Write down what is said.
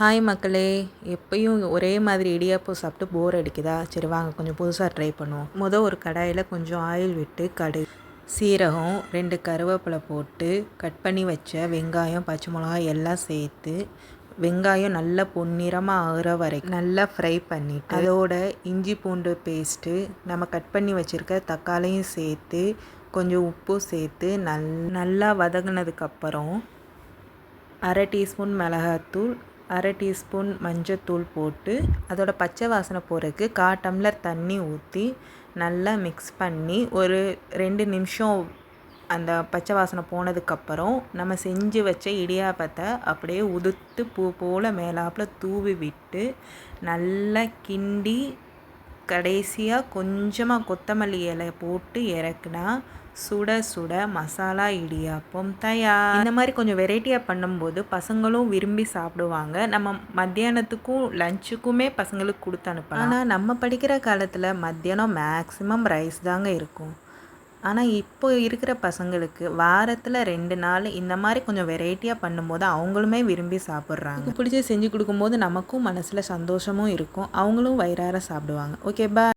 Hi மக்களே, எப்பயும் ஒரே மாதிரி இடியாப்பம் சாப்பிட்டு போர் அடிக்குதா? சரி வாங்க கொஞ்சம் புதுசாக ட்ரை பண்ணுவோம். ஒரு கடாயில் கொஞ்சம் ஆயில் விட்டு கடுகு, சீரகம், 2 கருவேப்பிலை போட்டு கட் பண்ணி வச்ச வெங்காயம், பச்சை மிளகாய் எல்லாம் சேர்த்து வெங்காயம் நல்லா பொன்னிறமாக ஆகிற வரைக்கும் நல்லா ஃப்ரை பண்ணிவிட்டு அதோட இஞ்சி பூண்டு பேஸ்ட்டு, நம்ம கட் பண்ணி வச்சுருக்க தக்காளியும் சேர்த்து கொஞ்சம் உப்பு சேர்த்து நல்லா வதங்கினதுக்கப்புறம் 1/2 டீஸ்பூன் மிளகாத்தூள், 1/2 டீஸ்பூன் மஞ்சத்தூள் போட்டு அதோட பச்சை வாசனை போகிறதுக்கு 1/4 டம்ளர் தண்ணி ஊற்றி நல்லா மிக்ஸ் பண்ணி ஒரு 2 நிமிஷம் அந்த பச்சை வாசனை போனதுக்கப்புறம் நம்ம செஞ்சு வச்ச இடியாப்பத்தை அப்படியே உதுத்து பூ போல் மேலாப்பில் தூவி விட்டு நல்லா கிண்டி கடைசியாக கொஞ்சமாக கொத்தமல்லி இலை போட்டு இறக்குனா சுட சுட மசாலா இடியாப்பம் தயார். இந்த மாதிரி கொஞ்சம் வெரைட்டியாக பண்ணும்போது பசங்களும் விரும்பி சாப்பிடுவாங்க. நம்ம மத்தியானத்துக்கும் லஞ்சுக்குமே பசங்களுக்கு கொடுத்து அனுப்பலாம். ஆனால் நம்ம படிக்கிற காலத்தில் மத்தியானம் மேக்ஸிமம் ரைஸ் தாங்க இருக்கும். ஆனால் இப்போ இருக்கிற பசங்களுக்கு வாரத்தில் 2 நாள் இந்த மாதிரி கொஞ்சம் வெரைட்டியாக பண்ணும்போது அவங்களுமே விரும்பி சாப்பிட்றாங்க. பிடிச்சி செஞ்சு கொடுக்கும்போது நமக்கும் மனசில் சந்தோஷமும் இருக்கும், அவங்களும் வயிறார சாப்பிடுவாங்க. ஓகே, பாய்.